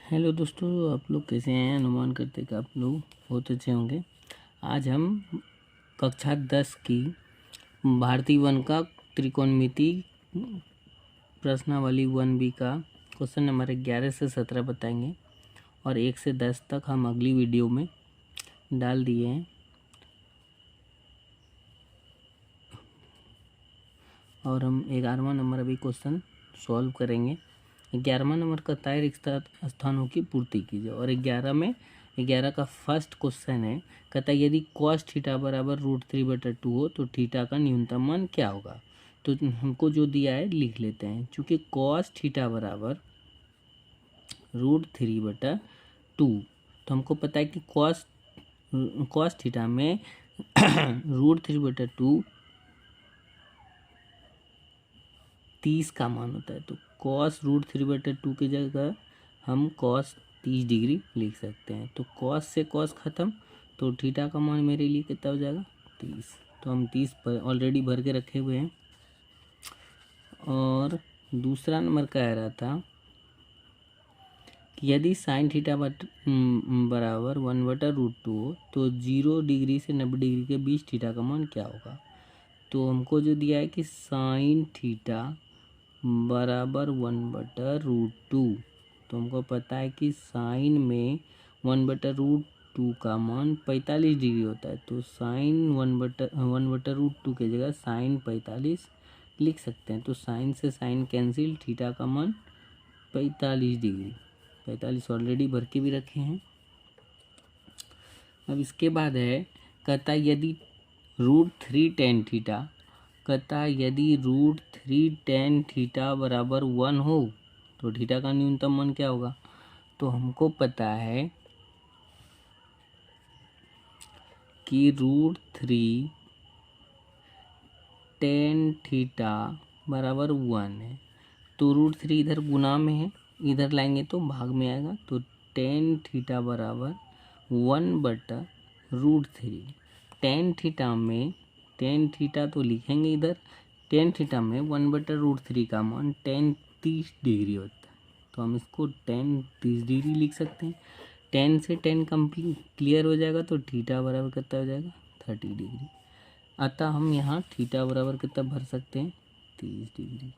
Hello दोस्तों, आप लोग कैसे हैं। अनुमान करते कि आप लोग बहुत अच्छे होंगे। आज हम कक्षा 10 की भारतीय वन का त्रिकोणमिति प्रश्नावली 1B का क्वेश्चन नंबर 11 से 17 बताएंगे और 1 से 10 तक हम अगली वीडियो में डाल दिए हैं। और हम 11वां नंबर अभी क्वेश्चन सॉल्व करेंगे। 11वां नंबर का तय रिक्त स्थानों की पूर्ति कीजिए। और 11 का फर्स्ट क्वेश्चन है, कहता है यदि cos थीटा बराबर √3/2 हो तो थीटा का न्यूनतम मान क्या होगा। तो हमको जो दिया है लिख लेते हैं। चूँकि cos थीटा बराबर √3/2, तो हमको पता है कि cos थीटा में √3/2 30 का मान होता है। तो cos √3/2 की जगह हम cos 30 डिग्री लिख सकते हैं। तो cos से cos ख़त्म, तो थीटा का मान मेरे लिए कितना हो जाएगा 30। तो हम 30 पर ऑलरेडी भर के रखे हुए हैं। और दूसरा नंबर कह रहा था कि यदि साइन थीटा बराबर 1/√2 हो तो 0 डिग्री से 90 डिग्री के बीच थीटा का मान क्या होगा। तो हमको जो दिया है कि साइन थीटा बराबर 1/√2, तो हमको पता है कि साइन में 1/√2 का मान 45 डिग्री होता है। तो साइन 1/√2 की जगह साइन 45 लिख सकते हैं। तो साइन से साइन कैंसिल, थीटा का मान 45 डिग्री। 45 ऑलरेडी भर के भी रखे हैं। अब इसके बाद है, कहता यदि √3 tan थीटा, कहता यदि √3 tan थीटा बराबर 1 हो तो थीटा का न्यूनतम मान क्या होगा। तो हमको पता है कि √3 tan थीटा बराबर 1 है। तो √3 इधर गुना में है, इधर लाएंगे तो भाग में आएगा। तो tan थीटा बराबर 1/√3। tan थीटा तो लिखेंगे इधर। tan थीटा में 1/√3 का मान tan 30 डिग्री होता है। तो हम इसको tan 30 डिग्री लिख सकते हैं। tan से tan क्लियर हो जाएगा तो थीटा बराबर कितना हो जाएगा 30 डिग्री। अतः हम यहाँ थीटा बराबर कितना भर सकते हैं 30 डिग्री।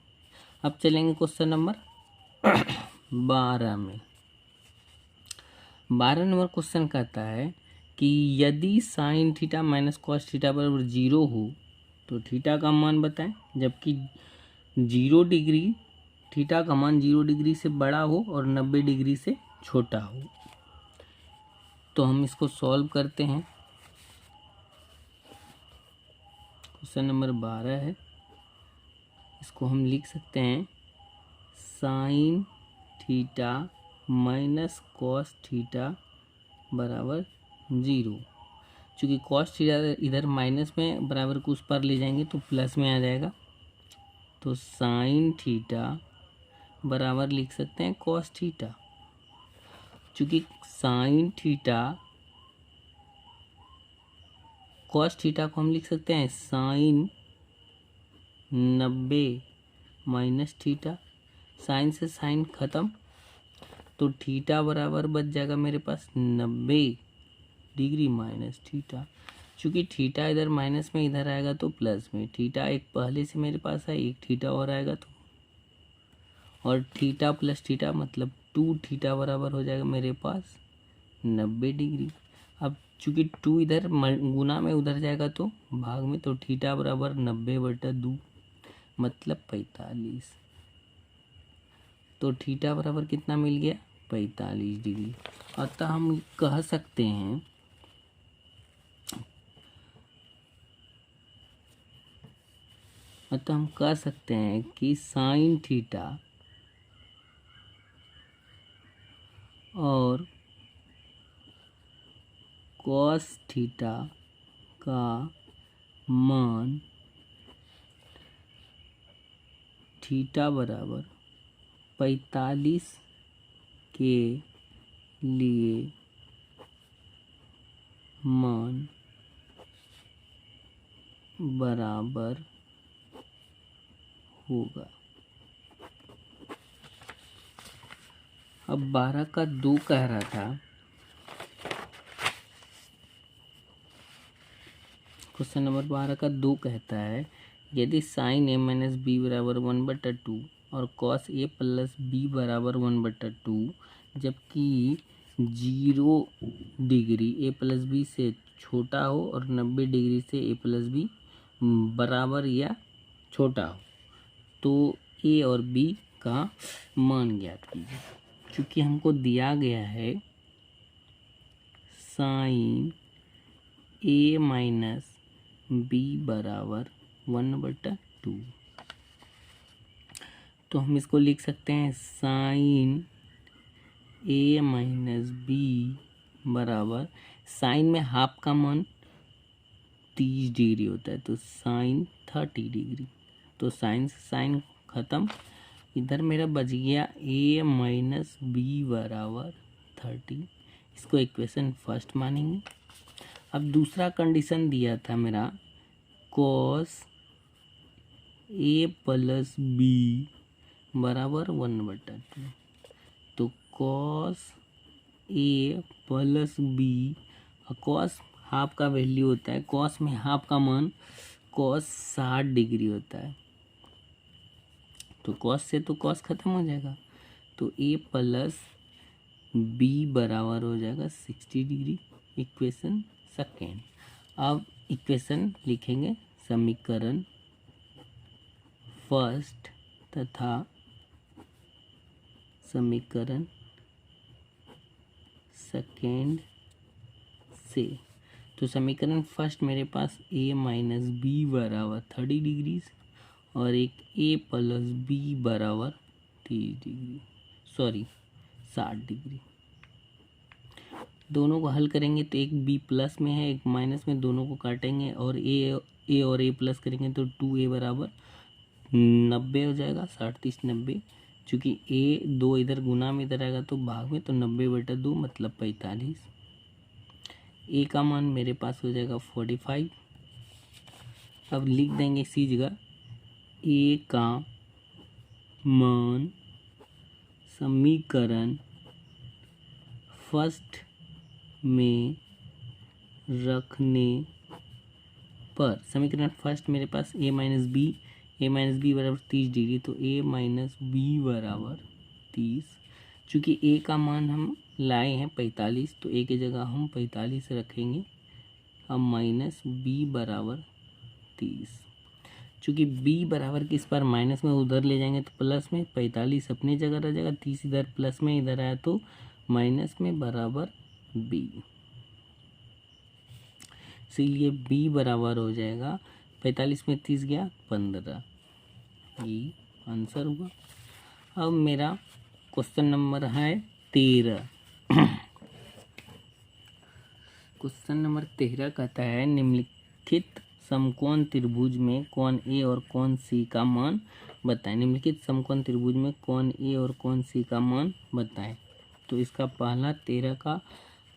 अब चलेंगे क्वेश्चन नंबर 12 में। 12 नंबर क्वेश्चन कहता है कि यदि sine theta minus cos theta बराबर 0 हो तो थीटा का मान बताएं। जबकि 0 डिग्री, थीटा का मान 0 डिग्री से बड़ा हो और 90 डिग्री से छोटा हो। तो हम इसको सॉल्व करते हैं। क्वेश्चन नंबर 12 है, इसको हम लिख सकते हैं sine theta minus cos theta बराबर 0। चूँकि कॉस थीटा इधर माइनस में बराबर को उस पर ले जाएंगे तो प्लस में आ जाएगा। तो साइन थीटा बराबर लिख सकते हैं कॉस थीटा। चूँकि साइन थीटा, कॉस थीटा को हम लिख सकते हैं साइन 90 माइनस थीटा। साइन से साइन ख़त्म, तो थीटा बराबर बच जाएगा मेरे पास 90 डिग्री माइनस थीटा। चूँकि थीटा इधर माइनस में, इधर आएगा तो प्लस में। थीटा एक पहले से मेरे पास है, एक थीटा और आएगा तो, और थीटा प्लस थीटा मतलब 2 थीटा बराबर हो जाएगा मेरे पास 90 डिग्री। अब चूँकि 2 इधर गुना में उधर जाएगा तो भाग में, तो थीटा बराबर 90/2 मतलब 45। तो थीटा बराबर कितना मिल गया 45 डिग्री। अतः हम कह सकते हैं कि साइन थीटा और कॉस थीटा का मान थीटा बराबर 45 के लिए मान बराबर होगा। अब 12 का 2 कह रहा था, क्वेश्चन नंबर 12 का 2 कहता है यदि साइन ए माइनस बी बराबर 1/2 और कॉस ए प्लस बी बराबर 1/2, जबकि 0 डिग्री ए प्लस बी से छोटा हो और 90 डिग्री से ए प्लस बी बराबर या छोटा हो, तो ए और बी का मान ज्ञात कीजिए। चूँकि हमको दिया गया है साइन ए माइनस बी बराबर 1/2, तो हम इसको लिख सकते हैं साइन ए माइनस बी बराबर, साइन में हाफ का मान 30 डिग्री होता है तो साइन 30 डिग्री, तो साइन से साइन ख़त्म, इधर मेरा बच गया ए माइनस बी बराबर 30। इसको इक्वेशन फर्स्ट मानेंगे। अब दूसरा कंडीशन दिया था मेरा कॉस ए प्लस बी बराबर 1/2, तो cos A plus B, cos half का वैल्यू होता है, कॉस में हाफ का मान कॉस 60 डिग्री होता है, तो कॉस से तो कॉस खत्म हो जाएगा, तो ए प्लस बी बराबर हो जाएगा 60 डिग्री। Equation second. अब इक्वेशन लिखेंगे समीकरण फर्स्ट तथा समीकरण सेकेंड से। तो समीकरण फर्स्ट मेरे पास ए माइनस बी बराबर 30 डिग्री और एक ए प्लस बी बराबर 60 डिग्री। दोनों को हल करेंगे तो एक बी प्लस में है एक माइनस में, दोनों को काटेंगे और ए और ए प्लस करेंगे तो 2a बराबर 90 हो जाएगा, 60 30 90। चूँकि ए 2 इधर गुना में इधर आएगा तो भाग में, तो 90/2 मतलब 45। ए का मान मेरे पास हो जाएगा 45। अब लिख देंगे इसी जगह ए का मान समीकरण फर्स्ट में रखने पर, समीकरण फर्स्ट मेरे पास ए माइनस बी बराबर 30 डिग्री, तो ए माइनस बी बराबर 30। चूँकि ए का मान हम लाए हैं 45, तो ए की जगह हम 45 रखेंगे। अब माइनस बी बराबर 30, चूँकि बी बराबर किस पर माइनस में उधर ले जाएंगे तो प्लस में, 45 अपनी जगह रह जाएगा, 30 इधर प्लस में इधर आया तो माइनस में बराबर बी, इसीलिए बी बराबर हो जाएगा 45 में 30 गया 15, ये आंसर हुआ। अब मेरा क्वेश्चन नंबर है 13। क्वेश्चन नंबर 13 कहता है निम्नलिखित समकोण त्रिभुज में कोण ए और कोण सी का मान बताएं। निम्नलिखित समकोण त्रिभुज में कोण ए और कोण सी का मान बताएं। तो इसका पहला 13 का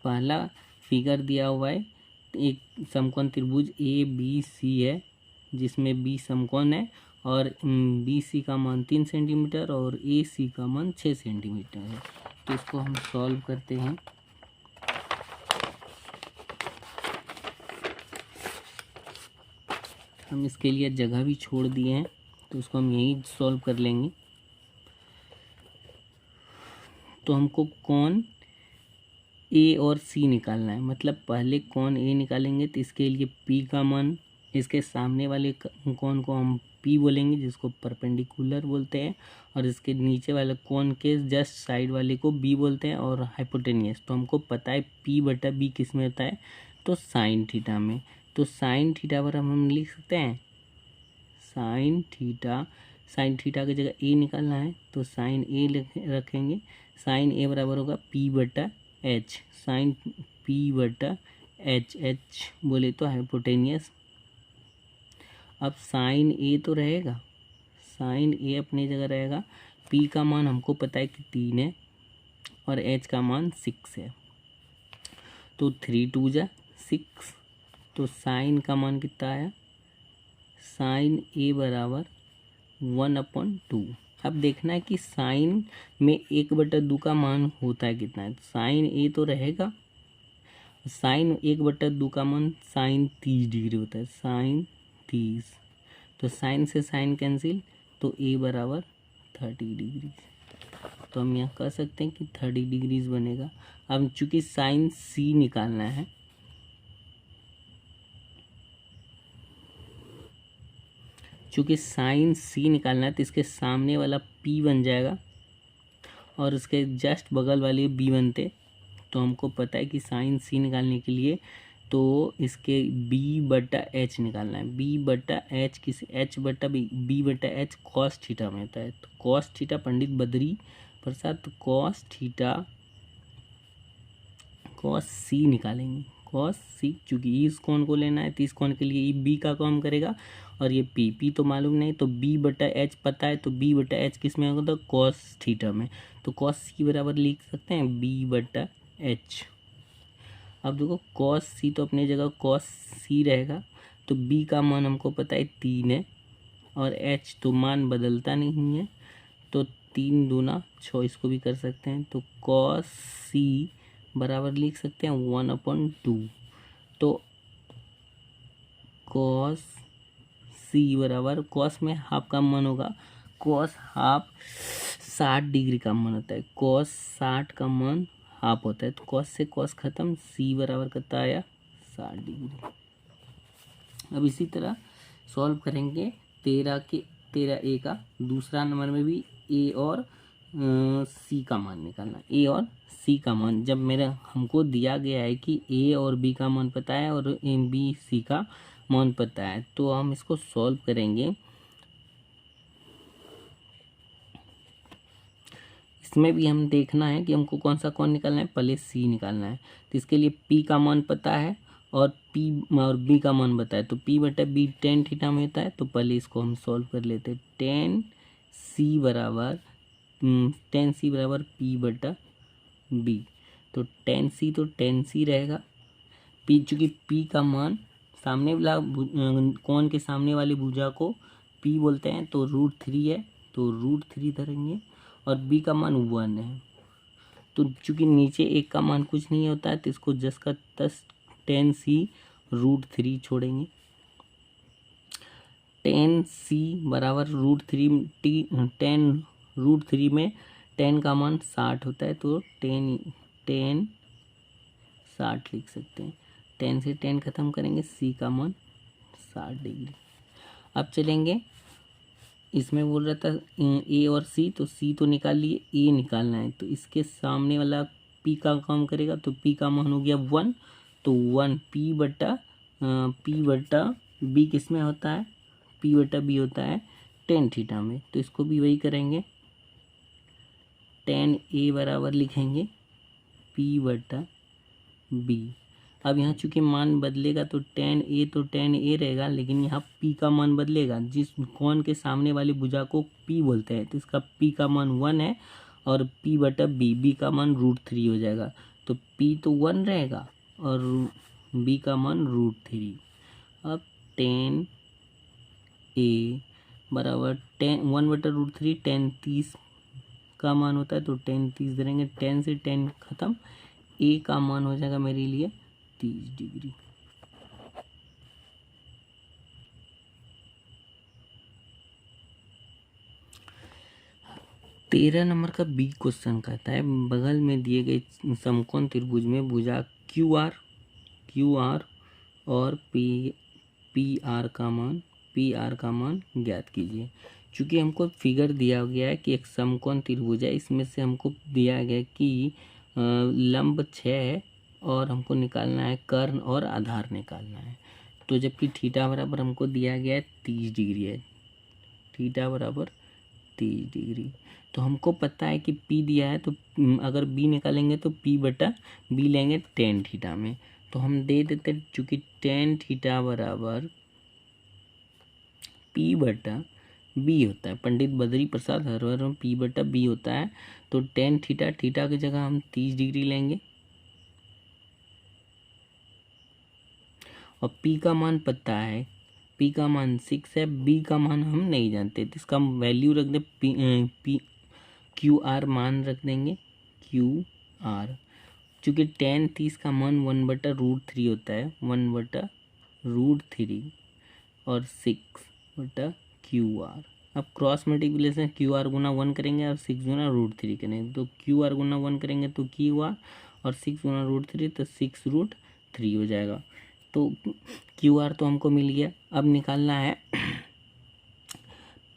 पहला फिगर दिया हुआ है, एक समकोण त्रिभुज ए बी सी है जिसमें बी समकोण है और बी सी का मान 3 सेंटीमीटर और ए सी का मान 6 सेंटीमीटर है। तो इसको हम सॉल्व करते हैं। हम इसके लिए जगह भी छोड़ दिए हैं तो उसको हम यहीं सॉल्व कर लेंगे। तो हमको कोण ए और सी निकालना है, मतलब पहले कोण ए निकालेंगे तो इसके लिए पी का मान, इसके सामने वाले कोण को हम पी बोलेंगे जिसको परपेंडिकुलर बोलते हैं, और इसके नीचे वाले कोण के जस्ट साइड वाले को बी बोलते हैं और हाइपोटेनियस। तो हमको पता है पी बटा बी किस में होता है, तो साइन थीटा में। तो साइन थीटा पर हम लिख सकते हैं साइन थीटा की जगह ए निकालना है तो साइन ए रखेंगे। साइन ए बराबर होगा पी बटा एच, साइन पी बटा एच, एच बोले तो हाइपोटेनियस। अब साइन ए तो रहेगा, साइन ए अपनी जगह रहेगा, पी का मान हमको पता है कि 3 है और एच का मान 6 है, तो 3 2 जा 6। तो साइन का मान कितना आया, साइन ए बराबर 1/2। अब देखना है कि साइन में 1/2 का मान होता है कितना है। साइन ए तो रहेगा, साइन 1/2 का मान साइन 30 डिग्री होता है, साइन 30। तो साइन से साइन कैंसिल, तो ए बराबर 30 डिग्री। तो हम यहाँ कह सकते हैं कि 30 डिग्रीज बनेगा। अब चूंकि साइन सी निकालना है, चूंकि साइन सी निकालना है तो इसके सामने वाला पी बन जाएगा और उसके जस्ट बगल वाले बी बनते। तो हमको पता है कि साइन सी निकालने के लिए तो इसके b/h निकालना है। b/h किसी b/h कॉस थीटा में होता है। तो कॉस थीटा पंडित बद्री प्रसाद, तो कॉस सी निकालेंगे, कॉस सी, चूंकि इस कोण को लेना है तो इस कोण के लिए बी का काम करेगा और ये पी तो मालूम नहीं, तो b/h पता है, तो b/h किस में होगा, तो कॉस थीटा में। तो कॉस सी बराबर लिख सकते हैं b/h। अब देखो कॉस सी तो अपनी जगह कॉस सी रहेगा, तो बी का मान हमको पता है 3 है और एच तो मान बदलता नहीं है, तो 3 दूना 6, इसको भी कर सकते हैं। तो कॉस सी बराबर लिख सकते हैं 1/2। तो कॉस सी बराबर, कॉस में हाफ का मान होगा, कॉस हाफ 60 डिग्री का मान होता है, कॉस 60 का मान हाफ होता है। तो कॉस से कॉस खत्म, सी बराबर कितना आया 60 डिग्री। अब इसी तरह सॉल्व करेंगे 13 ए का। दूसरा नंबर में भी ए और सी का मान निकालना। ए और सी का मान जब हमको दिया गया है कि ए और बी का मान पता है और बी सी का मान पता है, तो हम इसको सॉल्व करेंगे। इसमें भी हम देखना है कि हमको कौन सा कोण निकालना है, पहले सी निकालना है। तो इसके लिए पी का मान पता है और पी और बी का मान पता है, तो p/b tan थीटा में होता है। तो पहले इसको हम सॉल्व कर लेते हैं। tan c बराबर p/b, तो tan c रहेगा। p चूँकि p का मान सामने वाला कोण के सामने वाली भुजा को p बोलते हैं, तो √3 है, तो √3 धरेंगे और b का मान 1 है। तो चूंकि नीचे एक का मान कुछ नहीं होता है, तो इसको जस का तस tan c √3 छोड़ेंगे। tan c बराबर tan √3 में tan का मान 60 होता है, तो tan 60 लिख सकते हैं। tan से tan खत्म करेंगे, c का मान 60 डिग्री। अब चलेंगे, इसमें बोल रहा था ए और सी, तो सी तो निकाल लिए, ए निकालना है। तो इसके सामने वाला पी का काम करेगा, तो पी का मान हो गया 1, तो 1 p/b किस में होता है, p/b होता है tan थीटा में। तो इसको भी वही करेंगे, tan a बराबर लिखेंगे p/b। अब यहाँ चूंकि मान बदलेगा तो tan a रहेगा, लेकिन यहाँ p का मान बदलेगा। जिस कोण के सामने वाली भुजा को p बोलते हैं, तो इसका p का मान 1 है और p/b का मान √3 हो जाएगा। तो p तो 1 रहेगा और b का मान √3। अब tan a बराबर 1/√3, tan 30 का मान होता है, तो tan 30 धरेंगे। tan से tan खत्म, a का मान हो जाएगा मेरे लिए 30 डिग्री। तेरह नंबर का बी क्वेश्चन कहता है, बगल में दिए गए समकोण त्रिभुज में भुजा क्यू आर और पी आर का मान ज्ञात कीजिए। चूँकि हमको फिगर दिया गया है कि एक समकोण त्रिभुज है, इसमें से हमको दिया गया है कि लंब 6 है और हमको निकालना है कर्ण और आधार निकालना है। तो जबकि थीटा बराबर हमको दिया गया है 30 डिग्री है, थीटा बराबर 30 डिग्री। तो हमको पता है कि P दिया है, तो अगर B निकालेंगे तो p/b लेंगे tan थीटा में। तो हम दे देते, चूँकि tan थीटा बराबर p/b होता है, पंडित बद्री प्रसाद हर में p/b होता है। तो tan थीटा की जगह हम 30 डिग्री लेंगे और P का मान पता है, P पी का मान 6 है, बी का मान हम नहीं जानते, तो इसका वैल्यू रख दे पी क्यू आर मान रख देंगे क्यू आर। चूँकि tan 30 का मान 1/√3 होता है, 1/√3 और 6/QR। अब क्रॉस मल्टीप्लिकेशन क्यू आर गुना 1 करेंगे और 6 गुना √3 करेंगे, तो क्यू आर गुना 1 करेंगे तो क्यू आर और 6 गुना √3 तो 6√3 हो जाएगा। तो क्यू आर तो हमको मिल गया। अब निकालना है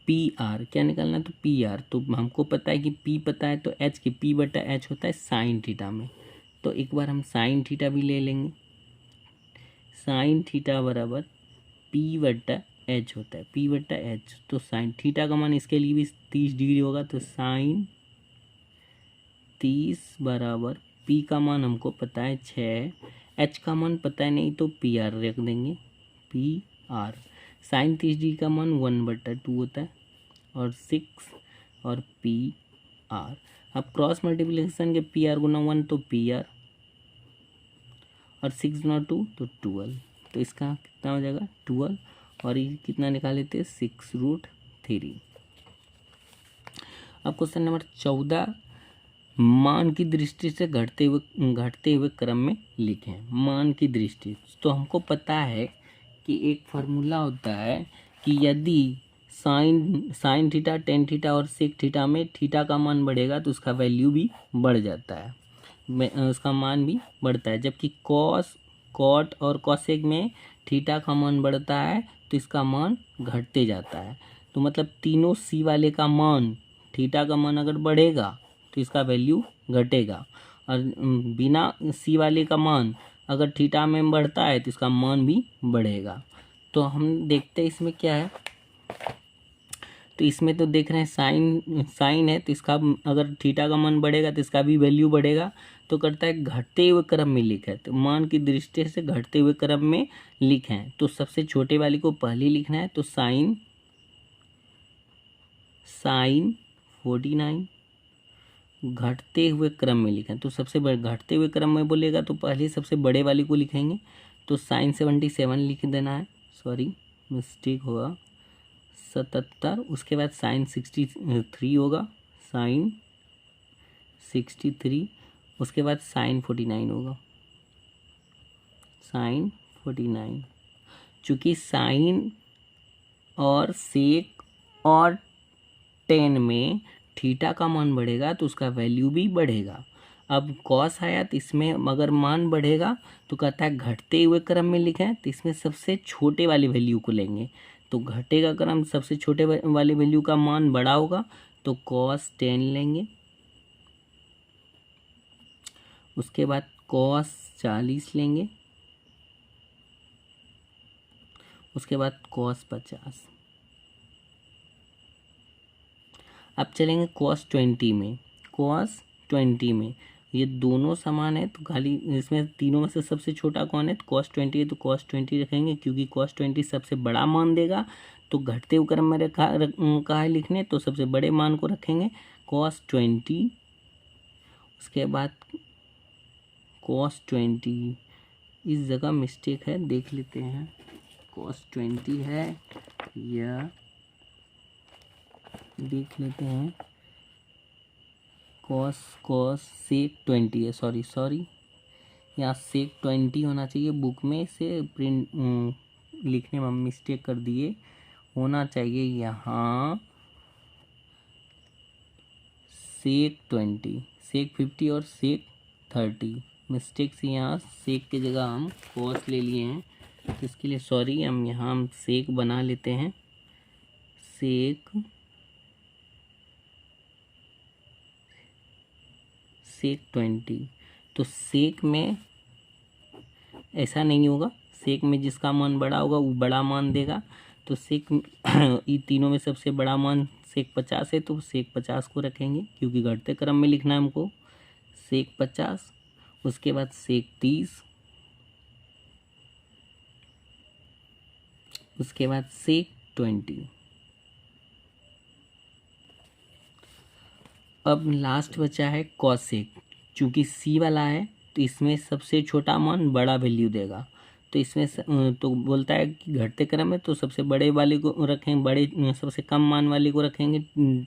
पी आर। क्या निकालना है? तो पी आर। तो हमको पता है कि पी पता है, तो एच की P/H होता है साइन थीटा में। तो एक बार हम साइन थीटा भी ले लेंगे। साइन थीटा बराबर P/H होता है, P/H। तो साइन थीटा का मान इसके लिए भी 30 डिग्री होगा, तो साइन 30 बराबर पी का मान हमको पता है 6, एच का मान पता है नहीं, तो पी आर रख देंगे पी आर। साइन 30 डिग्री का मान 1/2 होता है और 6 और पी आर। अब क्रॉस मल्टीप्लिकेशन के पी आर गुना 1 तो पी आर और 6 गुना 2 तो 12। तो इसका कितना हो जाएगा 12, और ये कितना निकाले थे 6√3। अब क्वेश्चन नंबर 14, मान की दृष्टि से घटते हुए क्रम में लिखें। मान की दृष्टि, तो हमको पता है कि एक फार्मूला होता है कि यदि साइन थीटा, टेन थीटा और सेक थीटा में थीटा का मान बढ़ेगा तो उसका वैल्यू भी बढ़ जाता है, उसका मान भी बढ़ता है। जबकि कॉट और कॉसेक में थीटा का मान बढ़ता है तो इसका मान घटते जाता है। तो मतलब तीनों सी वाले का मान, थीटा का मान अगर बढ़ेगा तो इसका वैल्यू घटेगा, और बिना सी वाले का मान अगर थीटा में बढ़ता है तो इसका मान भी बढ़ेगा। तो हम देखते हैं इसमें क्या है। तो इसमें तो देख रहे हैं साइन है, तो इसका अगर थीटा का मान बढ़ेगा तो इसका भी वैल्यू बढ़ेगा। तो करता है घटते हुए क्रम में लिखें, तो मान की दृष्टि से घटते हुए क्रम में लिखें। तो सबसे छोटे वाली को पहले लिखना है, तो साइन 49 घटते हुए क्रम में लिखें। तो सबसे घटते हुए क्रम में बोलेगा तो पहले सबसे बड़े वाली को लिखेंगे, तो साइन 77 लिख देना है, सॉरी मिस्टेक होगा 77। उसके बाद साइन 63 होगा, साइन 63। उसके बाद साइन 49 होगा, साइन 49। चूँकि साइन और सेक और टेन में थीटा का मान बढ़ेगा तो उसका वैल्यू भी बढ़ेगा। अब कॉस आया तो इसमें अगर मान बढ़ेगा तो कहता है घटते हुए क्रम में लिखें, तो इसमें सबसे छोटे वाली वैल्यू को लेंगे। तो घटेगा क्रम, सबसे छोटे वाली वैल्यू का मान बड़ा होगा तो कॉस 10 लेंगे। उसके बाद कॉस 40 लेंगे। उसके बाद कॉस 50। अब चलेंगे कॉस 20 में। कॉस 20 में ये दोनों समान है, तो खाली इसमें तीनों में से सबसे छोटा कौन है, तो कॉस 20 है, तो कॉस 20 रखेंगे क्योंकि कॉस 20 सबसे बड़ा मान देगा। तो घटते हुए क्रम में कहा है लिखने, तो सबसे बड़े मान को रखेंगे कॉस 20। उसके बाद कॉस 20, इस जगह मिस्टेक है, देख लेते हैं। कॉस 20 है या देख लेते हैं, कॉस सेक 20 है, सॉरी यहाँ सेक 20 होना चाहिए, बुक में से प्रिंट लिखने में हम मिस्टेक कर दिए, होना चाहिए यहाँ सेक 20, सेक 50 और सेक 30। मिस्टेक से यहाँ सेक की जगह हम कॉस ले लिए हैं, तो इसके लिए सॉरी। हम यहाँ सेक बना लेते हैं, सेक 20। तो सेक में ऐसा नहीं होगा, सेक में जिसका मान बड़ा होगा वो बड़ा मान देगा। तो सेक ये तीनों में सबसे बड़ा मान सेक 50 है, तो सेक 50 को रखेंगे क्योंकि घटते क्रम में लिखना है हमको, सेक 50। उसके बाद सेक 30। उसके बाद सेक 20। अब लास्ट बचा है कॉसेक। चूँकि सी वाला है तो इसमें सबसे छोटा मान बड़ा वैल्यू देगा, तो इसमें तो बोलता है कि घटते क्रम में तो सबसे बड़े वाले को रखें, बड़े सबसे कम मान वाले को रखेंगे।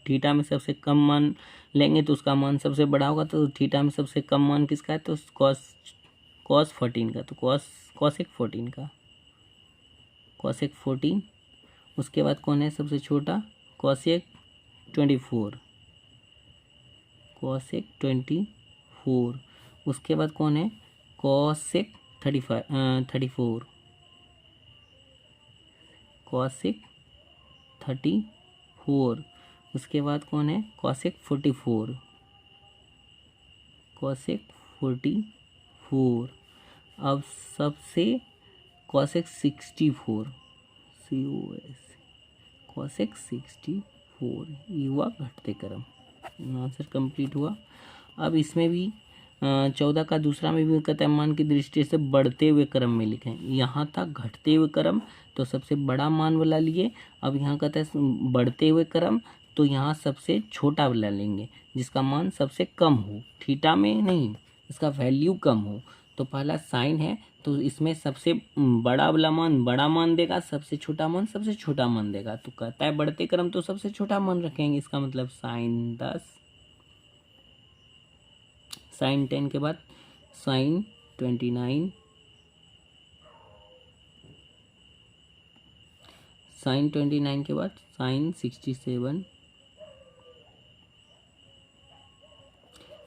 थीटा में सबसे कम मान लेंगे तो उसका मान सबसे बड़ा होगा। तो थीटा में सबसे कम मान किसका है? तो कॉस 14 का, तो कॉसेक 14 का, कॉसेक 14। उसके बाद कौन है सबसे छोटा? Cosec 24, cosec 24। उसके बाद कौन है? Cosec 34, cosec 34। उसके बाद कौन है? Cosec 44, cosec 44। अब सबसे कॉसेक 64, कॉसेक 64। ये हुआ घटते क्रम। आंसर कंप्लीट हुआ। अब इसमें भी 14 का दूसरा में भी कहता है मान की दृष्टि से बढ़ते हुए क्रम में लिखें। यहाँ था घटते हुए क्रम, तो सबसे बड़ा मान वाला लिए। अब यहाँ कहता है बढ़ते हुए क्रम, तो यहाँ सबसे छोटा वाला लेंगे जिसका मान सबसे कम हो, थीटा में नहीं, इसका वैल्यू कम हो। तो पहला साइन है, तो इसमें सबसे बड़ा वाला मान बड़ा मान देगा, सबसे छोटा मान सबसे छोटा मान देगा। तो कहता है बढ़ते क्रम तो सबसे छोटा मान रखेंगे, इसका मतलब साइन 10, साइन 10 के बाद साइन 29, साइन 29 के बाद साइन 67,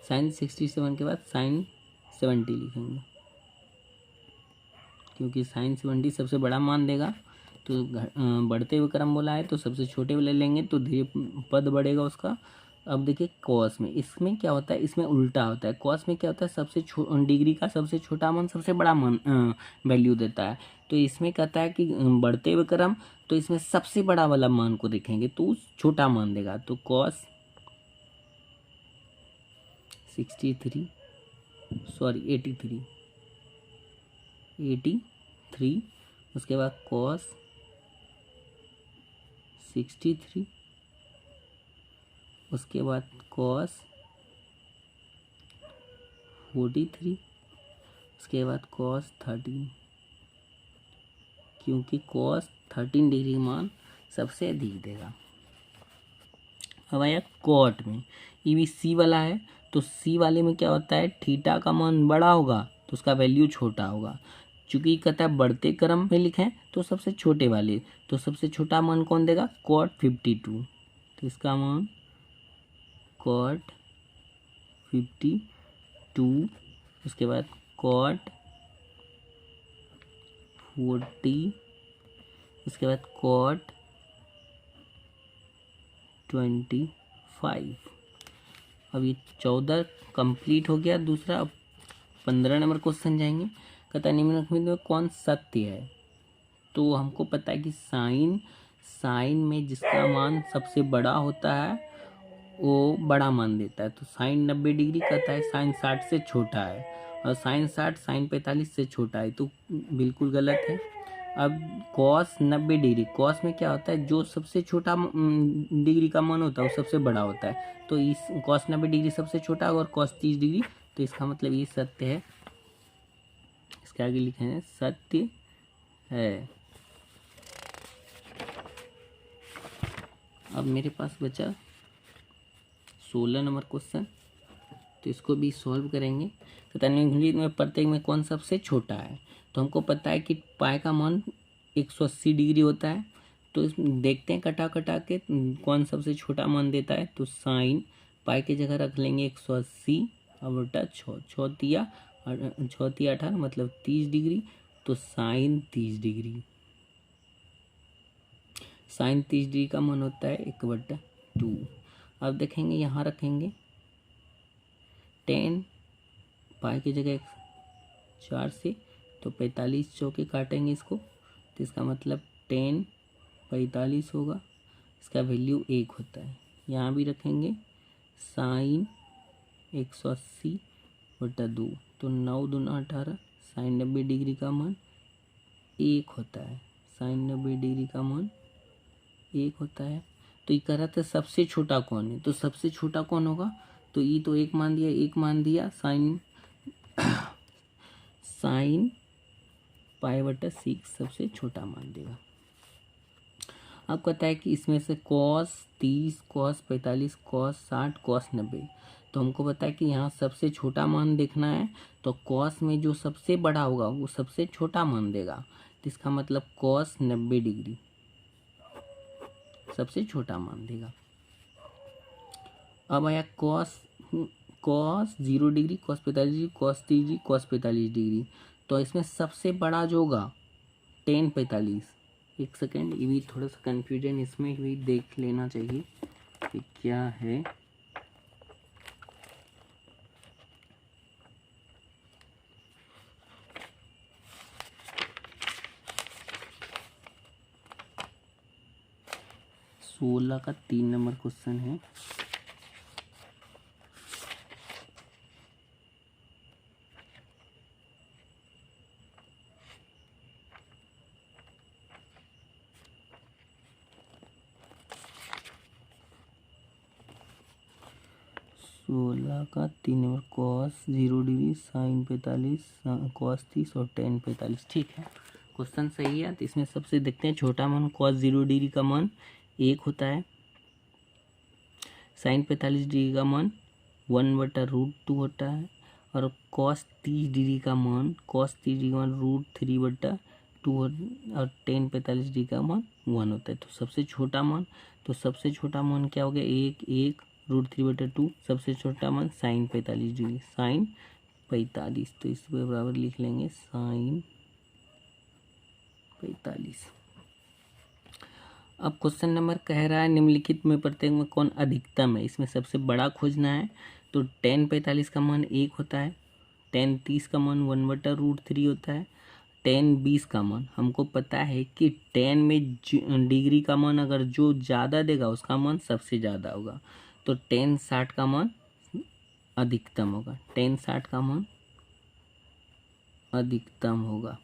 साइन 67 के बाद साइन 70 लिखेंगे, क्योंकि साइन 70 सबसे बड़ा मान देगा। तो बढ़ते हुए क्रम बोला है तो सबसे छोटे वाले लेंगे तो धीरे पद बढ़ेगा उसका। अब देखिए कॉस में, इसमें क्या होता है? इसमें उल्टा होता है। कॉस में क्या होता है? सबसे डिग्री का सबसे छोटा मान सबसे बड़ा मान वैल्यू देता है। तो इसमें कहता है कि बढ़ते हुए क्रम, तो इसमें सबसे बड़ा वाला मान को देखेंगे तो छोटा मान देगा। तो कॉस 83, सॉरी 83, उसके बाद कॉस 63, उसके बाद कॉस 43, उसके बाद कॉस 13, क्योंकि कॉस 13 डिग्री मान सबसे अधिक देगा। अब आया कॉट में, ये भी सी वाला है। तो सी वाले में क्या होता है? थीटा का मान बड़ा होगा तो उसका वैल्यू छोटा होगा। चूंकि कहता है बढ़ते क्रम में लिखें तो सबसे छोटे वाले, तो सबसे छोटा मान कौन देगा? कॉट 52, तो इसका मान कॉट 52। उसके बाद कॉट 40, उसके बाद कॉट 25। अब ये 14 कंप्लीट हो गया दूसरा। अब 15 नंबर क्वेश्चन जाएंगे। कहता है निम्नलिखित में कौन सत्य है? तो हमको पता है कि साइन में जिसका मान सबसे बड़ा होता है वो बड़ा मान देता है। तो साइन 90 डिग्री कहता है साइन 60 से छोटा है, और साइन 60 साइन 45 से छोटा है, तो बिल्कुल गलत है। अब कॉस 90 डिग्री, कॉस में क्या होता है? जो सबसे छोटा डिग्री का मान होता है वो सबसे बड़ा होता है। तो इस कॉस 90 डिग्री सबसे छोटा और कॉस 30 डिग्री, तो इसका मतलब ये सत्य है। इसके आगे लिखे हैं सत्य है। अब मेरे पास बचा 16 नंबर क्वेश्चन, तो इसको भी सॉल्व करेंगे। तो निम्नलिखित में प्रत्येक में कौन सबसे छोटा है? तो हमको पता है कि पाई का मान 180 डिग्री होता है। तो इसमें देखते हैं कटा कटा के कौन सबसे छोटा मान देता है। तो साइन पाई की जगह रख लेंगे 180 और बटा 6 6 18 मतलब 30 डिग्री। तो साइन 30 डिग्री, साइन 30 डिग्री का मान होता है 1/2। अब देखेंगे यहाँ रखेंगे 10 पाई की जगह 4 से, तो 45 चौके काटेंगे इसको, तो इसका मतलब 10 45 होगा, इसका वैल्यू 1 होता है। यहाँ भी रखेंगे साइन 180/2, तो 9 दूना 18, साइन 90 डिग्री का मान 1 होता है, साइन 90 डिग्री का मान 1 होता है। तो ये कह रहा था सबसे छोटा कौन है? तो सबसे छोटा कौन होगा? तो ये तो 1 मान दिया, 1 मान दिया, साइन π/6 सबसे छोटा मान देगा। अब कहता है कि इसमें से cos 30, cos 45, cos 60, cos 90, तो हमको पता है कि यहाँ सबसे छोटा मान देखना है, तो cos में जो सबसे बड़ा होगा वो सबसे छोटा मान देगा, तो इसका मतलब cos 90 डिग्री सबसे छोटा मान देगा। अब आया cos 0 degree, cos 45 degree, cos 30 degree, cos 45 degree, तो इसमें सबसे बड़ा जो होगा tan 45। एक सेकेंड, ये भी थोड़ा सा कन्फ्यूजन इसमें भी देख लेना चाहिए कि क्या है। सोलह का 3 नंबर क्वेश्चन है। सोलह का 3 number cos 0 degree, sin 45, cos 30 और tan 45। ठीक है, क्वेश्चन सही है। तो इसमें सबसे देखते हैं छोटा मान cos 0 डिग्री का मान 1 होता है, sin 45 डिग्री का मान 1/√2 होता है, और cos 30 डिग्री का मान √3/2 और tan 45 डिग्री का मान 1 होता है। तो सबसे छोटा मान क्या हो गया, 1 √3/2, सबसे छोटा मान sin 45 डिग्री, sin 45, तो इस बराबर लिख लेंगे sin 45। अब क्वेश्चन नंबर कह रहा है निम्नलिखित में प्रत्येक में कौन अधिकतम है, इसमें सबसे बड़ा खोजना है। तो tan 45 का मान 1 होता है, tan 30 का मान 1/√3 होता है, tan 20 का मान हमको पता है कि tan में डिग्री का मान अगर जो ज़्यादा देगा उसका मान सबसे ज़्यादा होगा, तो tan 60 का मान अधिकतम होगा, tan 60 का मान अधिकतम होगा।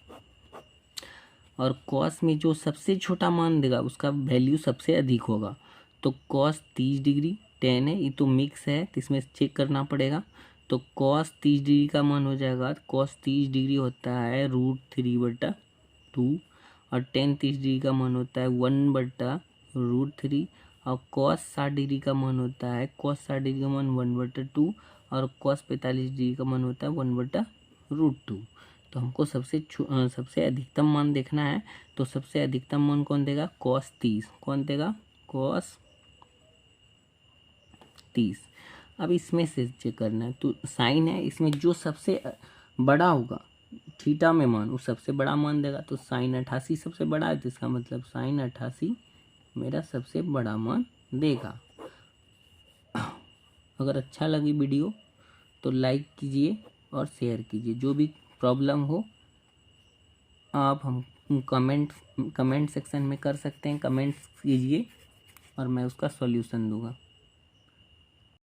और cos में जो सबसे छोटा मान देगा उसका वैल्यू सबसे अधिक होगा, तो cos 30 डिग्री, tan है ये तो मिक्स है तो इसमें चेक करना पड़ेगा, तो cos 30 डिग्री का मान हो जाएगा, cos 30 डिग्री होता है √3/2, और tan 30 डिग्री का मान होता है 1/√3, और cos 60 डिग्री का मान होता है 1/2, और cos 45 डिग्री का मान होता है 1/√2। तो हमको सबसे अधिकतम मान देखना है, तो सबसे अधिकतम मान कौन देगा, cos 30, कौन देगा, cos 30। अब इसमें से चेक करना है, तो साइन है, इसमें जो सबसे बड़ा होगा थीटा में मान वो सबसे बड़ा मान देगा, तो sin 88 सबसे बड़ा है, तो इसका मतलब sin 88 मेरा सबसे बड़ा मान देगा। अगर अच्छा लगी वीडियो तो लाइक कीजिए और शेयर कीजिए। जो भी प्रॉब्लम हो आप हम कमेंट सेक्शन में कर सकते हैं, कमेंट्स कीजिए और मैं उसका सॉल्यूशन दूंगा।